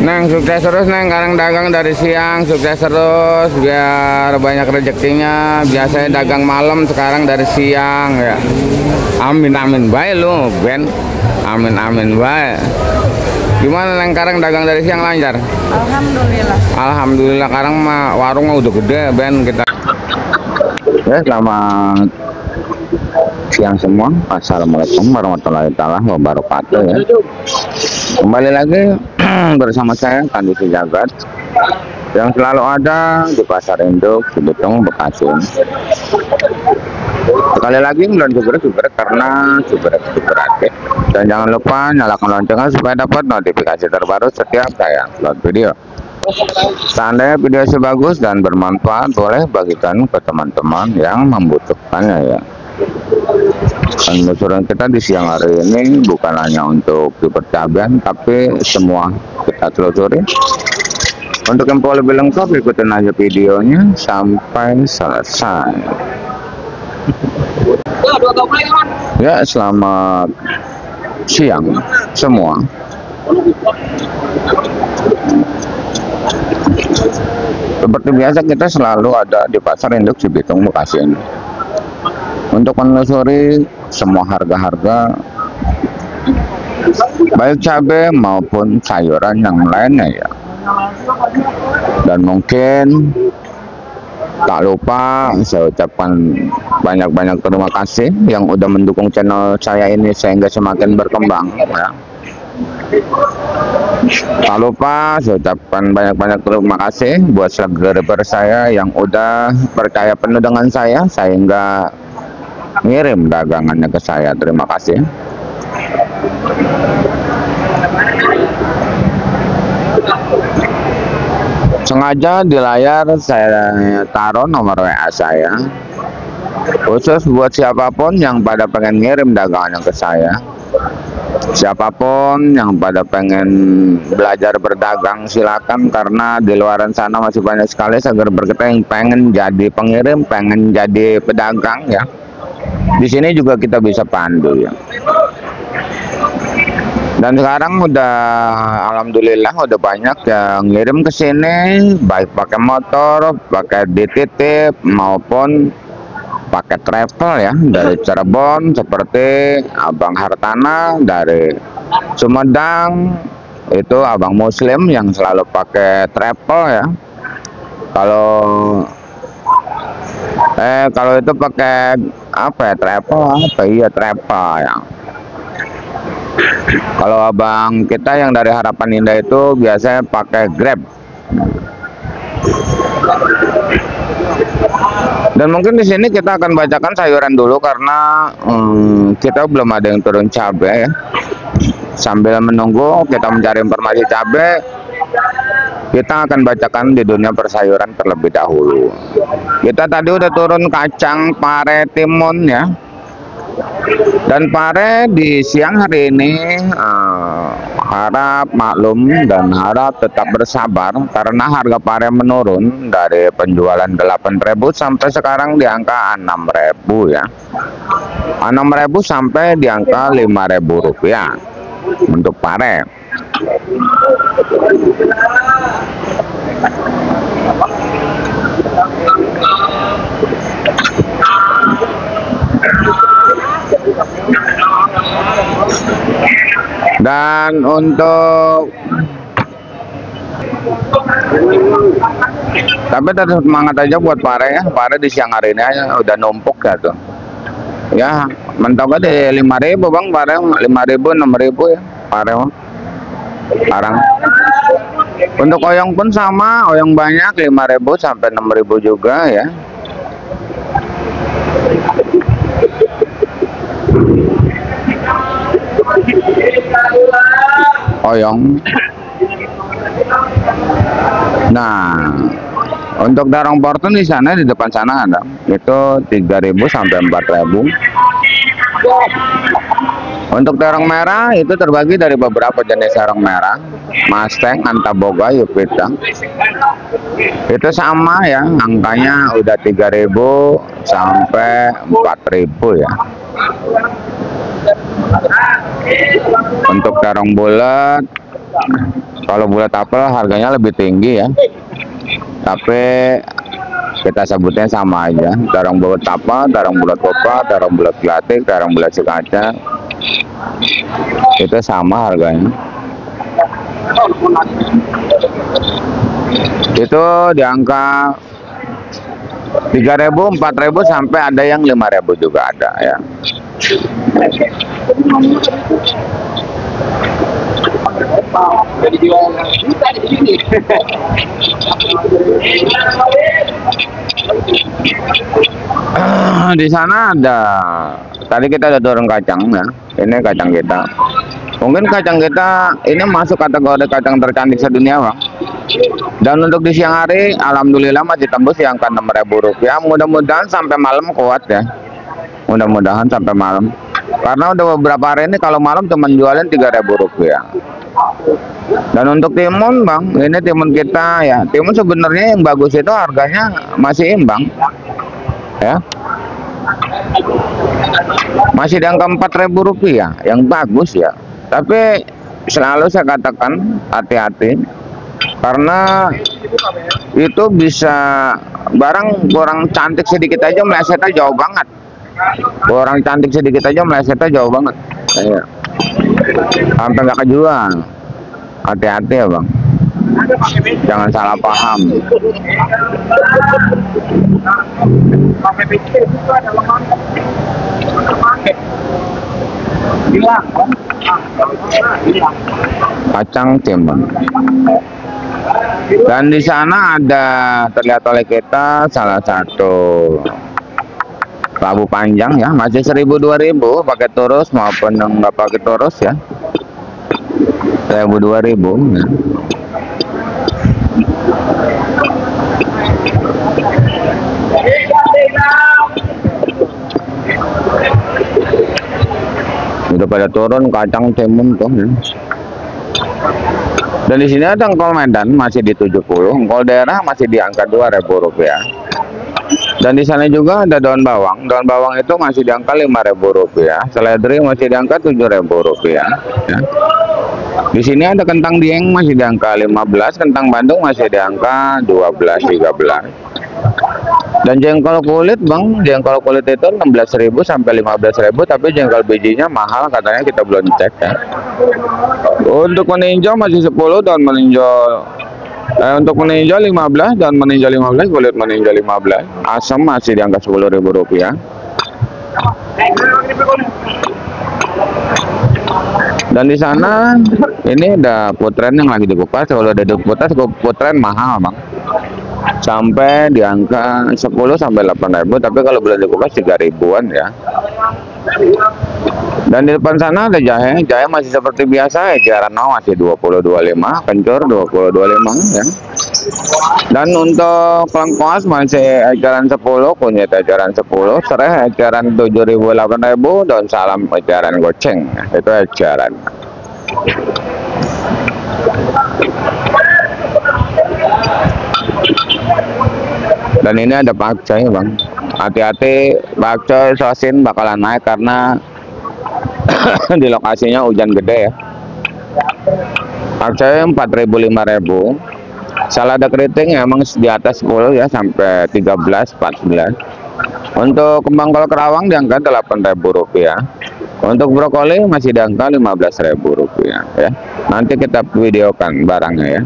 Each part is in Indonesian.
Neng, sukses terus Neng, sekarang dagang dari siang, sukses terus biar banyak rezekinya. Biasanya dagang malam, sekarang dari siang ya. Amin amin baik lu Ben, amin amin baik. Gimana Neng, sekarang dagang dari siang lancar? Alhamdulillah. Alhamdulillah, sekarang mah warungnya udah gede Ben kita. Ya, selamat siang semua. Assalamualaikum warahmatullahi wabarakatuh ya. Kembali lagi bersama saya Kandi Jagat yang selalu ada di Pasar Induk Cibitung, Bekasi. Sekali lagi bulan super karena super aktif. Dan jangan lupa nyalakan loncengnya supaya dapat notifikasi terbaru setiap saya upload video. Seandainya video sebagus dan bermanfaat, boleh bagikan ke teman-teman yang membutuhkannya ya. Penelusuran kita di siang hari ini bukan hanya untuk dipercabain, tapi semua kita telusuri. Untuk info lebih lengkap, ikutin aja videonya sampai selesai. Ya, selamat siang semua. Seperti biasa kita selalu ada di Pasar Induk Cibitung, Bekasi ini untuk menelusuri semua harga-harga baik cabai maupun sayuran yang lainnya ya. Dan mungkin tak lupa saya ucapkan banyak-banyak terima kasih yang udah mendukung channel saya ini sehingga semakin berkembang ya. Tak lupa saya ucapkan banyak-banyak terima kasih buat subscriber saya yang udah percaya penuh dengan saya sehingga ngirim dagangannya ke saya. Terima kasih. Sengaja di layar saya taruh nomor WA saya khusus buat siapapun yang pada pengen ngirim dagangannya ke saya. Siapapun yang pada pengen belajar berdagang silakan, karena di luaran sana masih banyak sekali seger berkata yang pengen jadi pengirim, pengen jadi pedagang ya. Di sini juga kita bisa pandu ya. Dan sekarang udah alhamdulillah udah banyak yang ngirim ke sini, baik pakai motor, pakai dititip maupun pakai travel ya, dari Cirebon seperti Abang Hartana, dari Sumedang itu Abang Muslim yang selalu pakai travel ya. Kalau itu pakai apa ya, travel apa iya travel ya. Kalau abang kita yang dari Harapan Indah itu biasanya pakai Grab. Dan mungkin di sini kita akan bacakan sayuran dulu karena kita belum ada yang turun cabai ya. Sambil menunggu kita mencari informasi cabai, kita akan bacakan di dunia persayuran terlebih dahulu. Kita tadi udah turun kacang, pare, timun ya. Dan pare di siang hari ini harap maklum dan harap tetap bersabar karena harga pare menurun dari penjualan 8.000 sampai sekarang di angka 6.000 ya. 6.000 sampai di angka 5.000 rupiah untuk pare. Dan untuk tapi tetap semangat aja buat pare ya. Pare di siang hari ini aja udah numpuk ya tuh. Ya, mentoknya di 5.000 Bang, pare 5.000 6.000 ya pare sekarang. Untuk oyong pun sama, oyong banyak 5.000 sampai 6.000 juga ya. Oyong. Nah, untuk darong portun di sana di depan sana ada. Itu 3.000 sampai 4.000. Untuk terong merah itu terbagi dari beberapa jenis terong merah, Mustang, Antaboga, Yupita. Itu sama ya, angkanya udah 3.000 sampai 4.000 ya. Untuk terong bulat, kalau bulat apel harganya lebih tinggi ya, tapi kita sebutnya sama aja, terong bulat apel, terong bulat kopa, terong bulat gelatik, terong bulat sikaca, itu sama harganya. Itu di angka 3.000, 4.000 sampai ada yang 5.000 juga ada ya. Di sana ada, tadi kita udah turun kacang ya. Ini kacang kita. Mungkin kacang kita ini masuk kategori kacang tercantik sedunia, Bang. Dan untuk di siang hari, alhamdulillah masih tembus di angka 6.000 rupiah. Mudah-mudahan sampai malam kuat ya. Mudah-mudahan sampai malam. Karena udah beberapa hari ini kalau malam cuma jualin 3.000 rupiah. Dan untuk timun, Bang, ini timun kita ya. Timun sebenarnya yang bagus itu harganya masih imbang, ya. Masih di angka 4.000 rupiah, yang bagus ya. Tapi selalu saya katakan hati-hati, karena itu bisa barang kurang cantik sedikit aja melesetnya jauh banget. Kurang cantik sedikit aja melesetnya jauh banget. Ya. Sampai nggak kejual. Hati-hati ya, Bang. Jangan salah paham. Kacang timun. Dan di sana ada terlihat oleh kita salah satu labu panjang ya, masih 1.000-2.000 pakai turus maupun yang nggak pakai turus ya. 1.000-2.000 ya. Udah pada turun kacang timun tuh ya. Dan di sini ada engkol Medan masih di 70, engkol daerah masih di angka 2.000 rupiah. Dan di sana juga ada daun bawang. Daun bawang itu masih di angka 5.000 rupiah. Seledri masih di angka 7.000 rupiah. Ya. Di sini ada kentang dieng masih di angka 15, kentang Bandung masih di angka 12-13. Dan jengkol kulit, Bang, jengkol kulit itu 16.000 sampai 15.000, tapi jengkol bijinya mahal katanya, kita belum cek ya. Untuk meninjau masih 10, daun meninjau untuk meninjau 15, dan meninjau 15, kulit meninjau 15. Asam masih di angka 10.000 rupiah. Dan di sana ini ada putren yang lagi dikupas. Kalau ada dikupas, putren mahal, Bang. Sampai di angka 10 sampai 8.000, tapi kalau belum dikupas 3.000-an ya. Dan di depan sana ada jahe. Jahe masih seperti biasa, eceran masih 20-25, kencur 20-25 ya. Dan untuk lengkuas masih eceran 10, kunyit eceran 10, serai eceran 7.000-8.000, daun salam eceran goceng. Itu eceran. Dan ini ada pakcoy, Bang. Hati-hati, pakcoy sosin bakalan naik karena di lokasinya hujan gede ya. Pakcoy 4.000-5.000. Salada keriting emang di atas 10 ya, sampai 13-14. Untuk kembang kol kerawang di angka 8.000 rupiah. Untuk brokoli masih di angka 15.000 rupiah ya. Nanti kita videokan barangnya ya.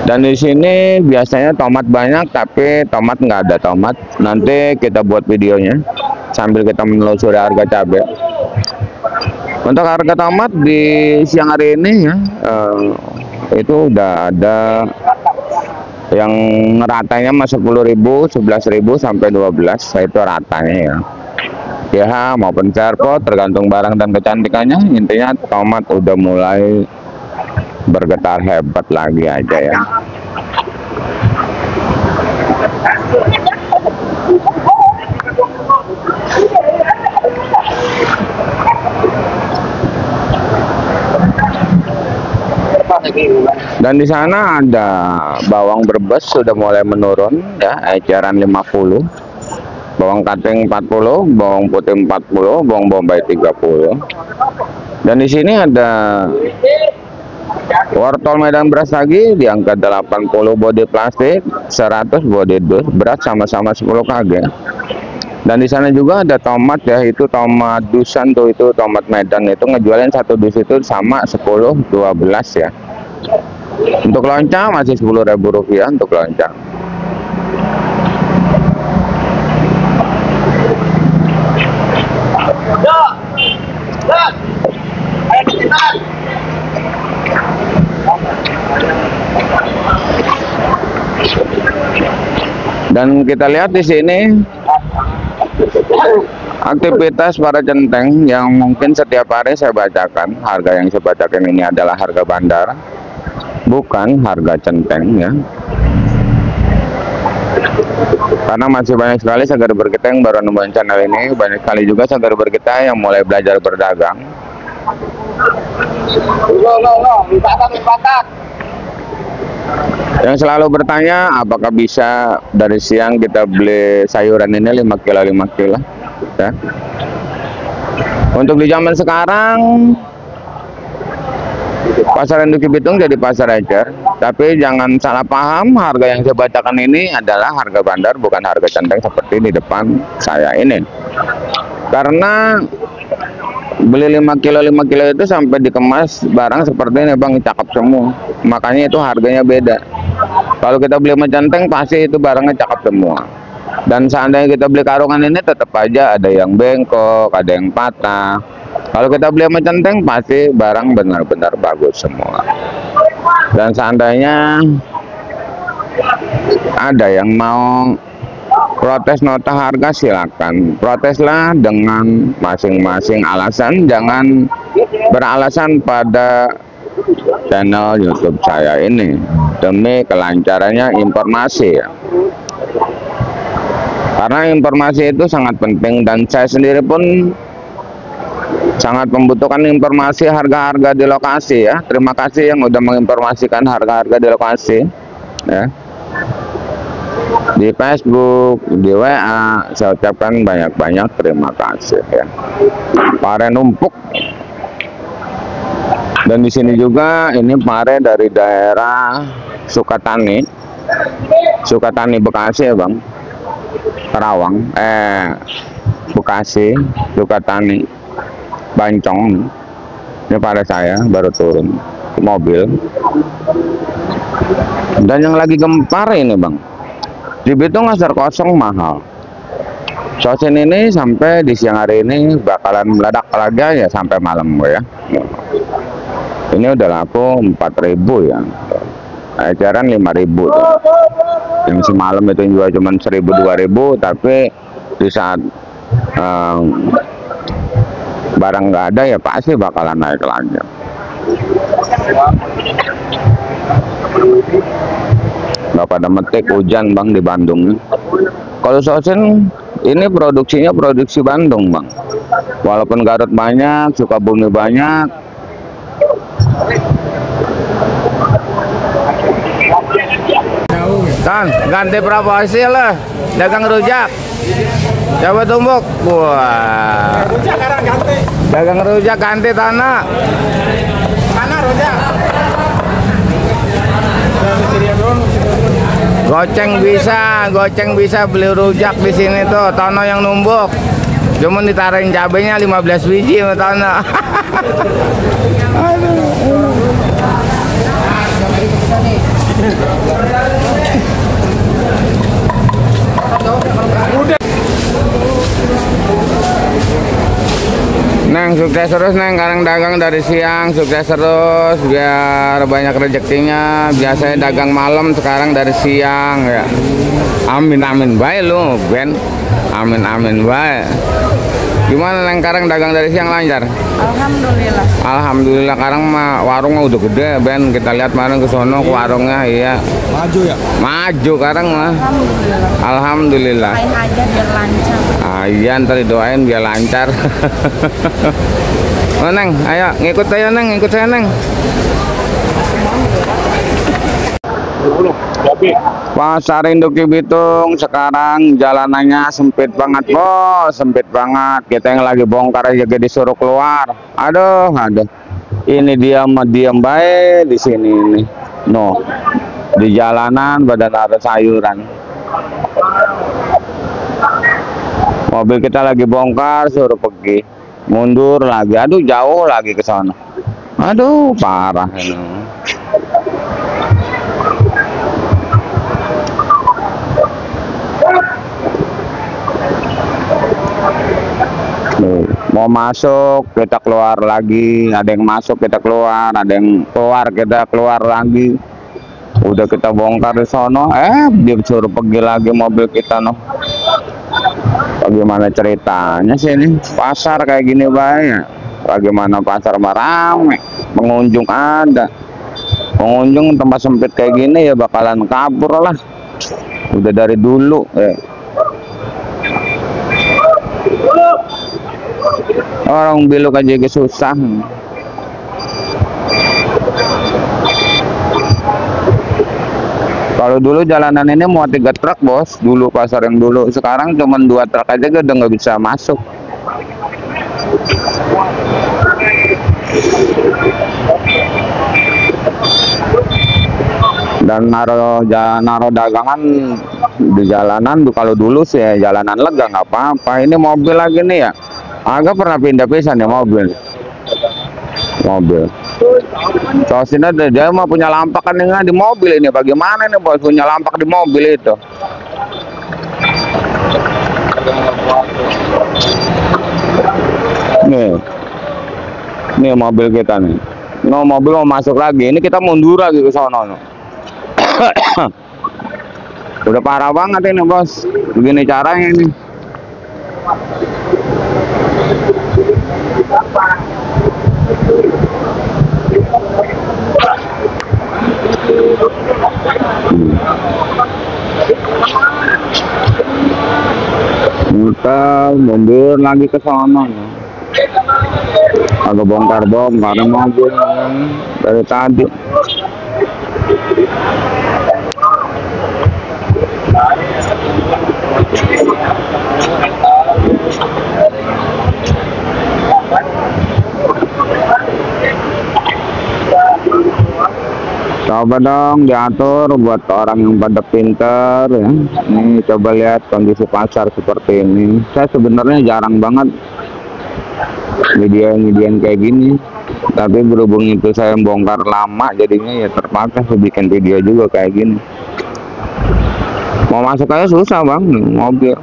Dan di sini biasanya tomat banyak, tapi tomat nggak ada tomat. Nanti kita buat videonya sambil kita menelusuri harga cabai. Untuk harga tomat di siang hari ini ya, itu udah ada yang ratanya masuk 10.000, 11.000 sampai 12. Itu ratanya ya. Ya maupun serpot, tergantung barang dan kecantikannya. Intinya tomat udah mulai bergetar hebat lagi aja ya. Dan di sana ada bawang Brebes sudah mulai menurun ya, eceran 50, bawang kating 40, bawang putih 40, bawang bombay 30. Dan di sini ada wortel Medan beras lagi di angka 80 bodi plastik, 100 bodi dus, berat sama-sama 10 kg. Dan di sana juga ada tomat ya, itu tomat dusan tuh, itu tomat Medan itu ngejualin satu dus itu sama 10 12 ya. Untuk lonca masih Rp10.000 untuk lonca. Dan kita lihat di sini aktivitas para centeng yang mungkin setiap hari saya bacakan. Harga yang saya bacakan ini adalah harga bandar, bukan harga centeng ya. Karena masih banyak sekali saudara kita yang baru nemuin channel ini, banyak sekali juga saudara kita yang mulai belajar berdagang. Yang selalu bertanya apakah bisa dari siang kita beli sayuran ini 5 kilo ya. Untuk di zaman sekarang pasar induk Cibitung jadi pasar ecer, tapi jangan salah paham, harga yang saya bacakan ini adalah harga bandar, bukan harga centeng seperti di depan saya ini. Karena beli 5 kilo itu sampai dikemas barang seperti ini bang, cakep semua, makanya itu harganya beda. Kalau kita beli sama centeng pasti itu barangnya cakep semua. Dan seandainya kita beli karungan ini tetap aja ada yang bengkok, ada yang patah. Kalau kita beli sama centeng pasti barang benar-benar bagus semua. Dan seandainya ada yang mau protes nota harga, silakan proteslah dengan masing-masing alasan, jangan beralasan pada channel YouTube saya ini demi kelancarannya informasi ya. Karena informasi itu sangat penting dan saya sendiri pun sangat membutuhkan informasi harga-harga di lokasi ya. Terima kasih yang udah menginformasikan harga-harga di lokasi ya. Di Facebook, di WA, saya ucapkan banyak-banyak terima kasih ya. Pare numpuk. Dan di sini juga ini pare dari daerah Sukatani Bekasi ya bang. Karawang, Bekasi, Sukatani, Bancong. Ini pada saya baru turun ke mobil. Dan yang lagi gempar ini bang, di Cibitung asar kosong mahal. Sosin ini sampai di siang hari ini bakalan meledak lagi ya sampai malam ya. Ini udah laku 4.000 ya. Eceran 5.000 tuh. Yang semalam itu jual cuma 1.000-2.000, tapi di saat barang nggak ada ya pasti bakalan naik lagi. Nggak pada metik, hujan bang di Bandung. Kalau sosin ini produksinya produksi Bandung bang. Walaupun Garut banyak, Sukabumi banyak. Kan ganti proporsi lah, dagang rujak. Coba tumbuk. Wah. Dagang rujak ganti tanah. Mana rujak? Goceng bisa beli rujak di sini tuh. Tono yang numbuk. Cuman ditaruhin cabenya 15 biji sama Tono. Neng sukses terus neng, sekarang dagang dari siang sukses terus biar banyak rezekinya. Biasanya dagang malam, sekarang dari siang ya. Amin baik lu Ben, amin baik. Gimana neng sekarang dagang dari siang lancar? Alhamdulillah. Sekarang mah warungnya udah gede Ben, kita lihat kemarin ke sono ke warungnya iya. Maju ya? Maju sekarang mah. Alhamdulillah. Doain aja biar lancar. Iya ntar doain biar lancar. Oh neng, ayo ngikut saya neng, ikut saya neng. Pasar Induk Cibitung sekarang jalanannya sempit banget bos, sempit banget. Kita yang lagi bongkar aja disuruh keluar. Aduh, aduh. Ini diam baik di sini ini. No, di jalanan badan ada sayuran. Mobil kita lagi bongkar, suruh pergi, mundur lagi. Aduh, jauh lagi ke sana. Aduh, parah ini. Mau masuk kita keluar lagi, ada yang masuk kita keluar, ada yang keluar kita keluar lagi. Udah kita bongkar di sono, dia suruh pergi lagi mobil kita noh. Bagaimana ceritanya sih ini pasar kayak gini banyak? Bagaimana pasar rame, pengunjung ada, pengunjung tempat sempit kayak gini ya bakalan kabur lah. Udah dari dulu. Orang belok aja susah. Kalau dulu jalanan ini mau 3 truk bos, dulu pasar yang dulu. Sekarang cuma 2 truk aja udah nggak bisa masuk. Dan naro dagangan di jalanan. Kalau dulu sih ya, jalanan lega nggak apa-apa. Ini mobil lagi nih ya, agak pernah pindah pisan ya mobil. Terus ini dia mah punya lampak kan di mobil ini. Bagaimana nih bos punya lampak di mobil itu? Nih mobil kita nih. No, mobil mau masuk lagi. Ini kita mundur lagi ke sono. No. Udah parah banget ini bos. Begini caranya ini. Kita mundur lagi ke sana. Agak bongkar mobil dari tadi. Coba dong diatur buat orang yang pada pinter ya. Nih coba lihat kondisi pasar seperti ini. Saya sebenarnya jarang banget video-videoan kayak gini, tapi berhubung itu saya bongkar lama jadinya ya terpaksa saya bikin video juga kayak gini. Mau masuk aja susah bang, mobil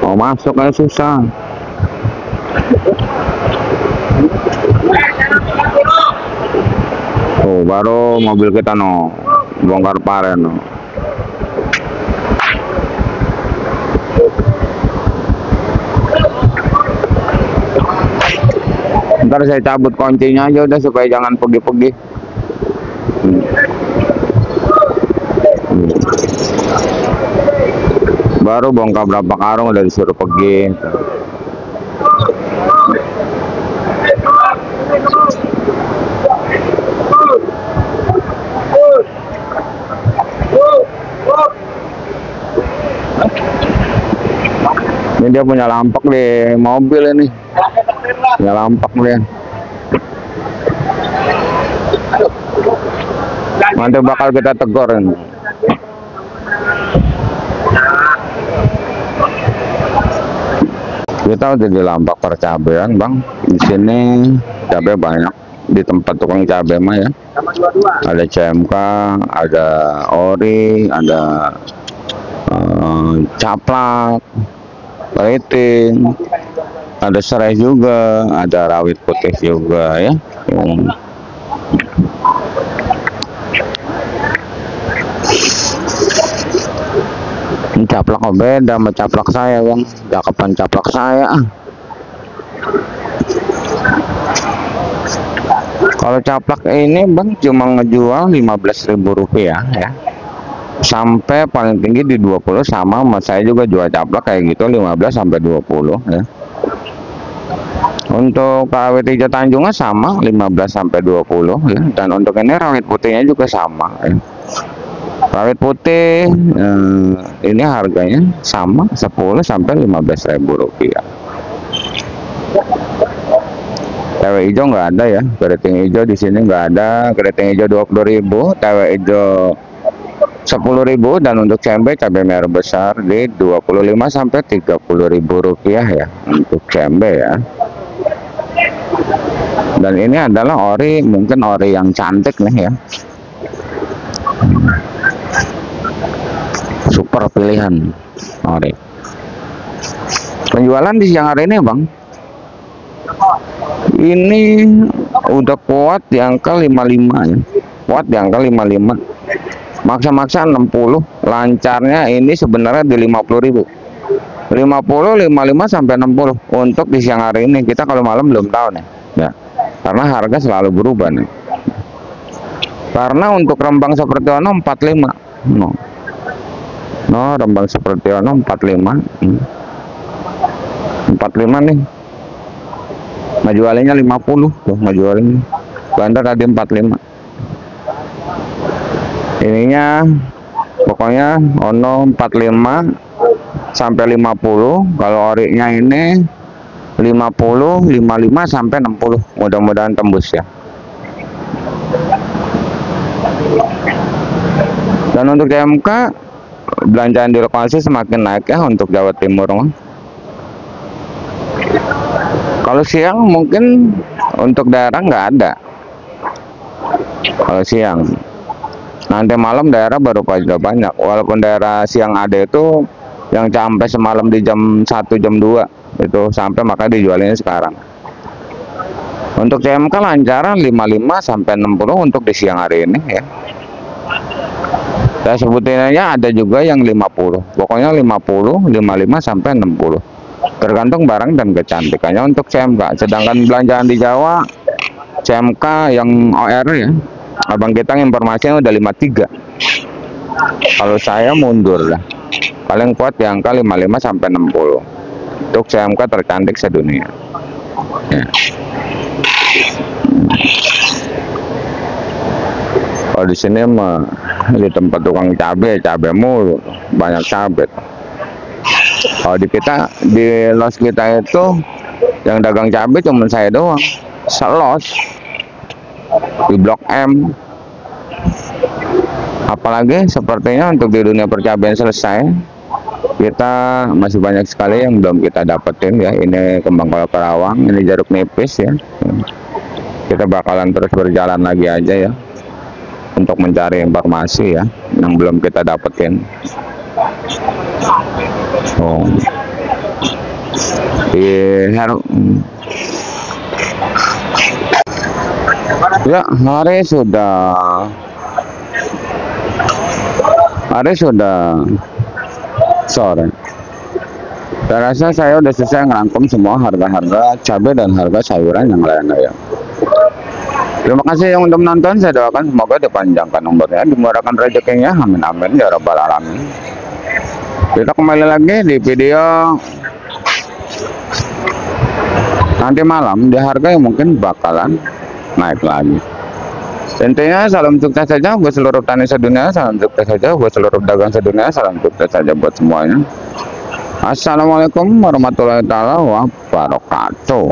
mau masuk aja susah. Oh, baru mobil kita no bongkar paren no. Ntar saya cabut kuncinya aja udah supaya jangan pergi-pergi. Baru bongkar berapa karung udah disuruh pergi. Ini dia punya lampak di mobil ini. Punya lampak dia. Nanti bakal kita tegur ini. Kita udah di lampak percabean bang. Di sini cabai banyak di tempat tukang cabai mah ya. Ada CMK, ada ori, ada caplak, keriting, ada serai juga, ada rawit putih juga ya. Ini caplak kok beda sama caplak saya bang, cakapan caplak saya. Kalau caplak ini bang cuma ngejual Rp15.000 ya, sampai paling tinggi di 20 sama saya juga jual caplak kayak gitu 15 sampai 20 ya. Untuk rawit hijau Tanjungnya sama 15 sampai 20 ya, dan untuk ini rawit putihnya juga sama ya. Rawit putih ini harganya sama 10 sampai 15.000 rupiah. TW hijau nggak ada ya, keriting hijau di sini nggak ada. Keriting hijau 20.000, TW hijau 10.000, dan untuk cabai merah besar di 25 sampai 30.000 rupiah ya untuk cabai ya. Dan ini adalah ori, mungkin ori yang cantik nih ya, super pilihan ori. Penjualan di siang hari ini bang, ini udah kuat di angka 55 ya, kuat di angka 55, maksa-maksa 60, lancarnya ini sebenarnya di 50.000, 50, 55 sampai 60 untuk di siang hari ini. Kita kalau malam belum tahu nih ya, karena harga selalu berubah nih. Karena untuk rembang seperti ono 45, no rembang seperti ono 45, 45 nih, majualinya 50 tuh, majualinya bandar tadi 45. Ininya pokoknya ono 45 sampai 50. Kalau oriknya ini 50, 55 sampai 60. Mudah-mudahan tembus ya. Dan untuk CMK, belanjaan di lokasi semakin naik ya untuk Jawa Timur. Kalau siang mungkin untuk daerah nggak ada. Kalau siang, nanti malam daerah baru pada banyak. Walaupun daerah siang ada itu yang sampai semalam di jam 1, jam 2 itu sampai, maka dijualnya sekarang. Untuk CMK lancaran 55 sampai 60 untuk di siang hari ini ya. Saya sebutin aja, ada juga yang 50. Pokoknya 50, 55 sampai 60. Tergantung barang dan kecantikannya untuk CMK. Sedangkan belanjaan di Jawa, CMK yang OR ya, abang kita informasinya udah 53. Kalau saya mundur lah, paling kuat di angka 55 sampai 60 untuk CMK tercantik sedunia ya. Kalau di sini mah di tempat tukang cabai mulu, banyak cabai. Kalau di kita, di los kita itu yang dagang cabai cuma saya doang, selos di Blok M. Apalagi sepertinya untuk di dunia percabayan selesai, kita masih banyak sekali yang belum kita dapetin ya. Ini kembang kol Karawang, ini jeruk nipis ya. Kita bakalan terus berjalan lagi aja ya untuk mencari informasi ya yang belum kita dapetin. Ya, hari sudah sore. Saya rasa saya udah selesai ngerangkum semua harga-harga cabai dan harga sayuran yang lainnya ya. Terima kasih yang udah menonton. Saya doakan semoga dipanjangkan umurnya, dimurahkan rezekinya, amin amin ya rabbal alamin. Kita kembali lagi di video nanti malam di harga yang mungkin bakalan naik lagi. Intinya salam sukses saja buat seluruh tani sedunia, salam sukses saja buat seluruh dagang sedunia, salam sukses saja buat semuanya. Assalamualaikum warahmatullahi wabarakatuh.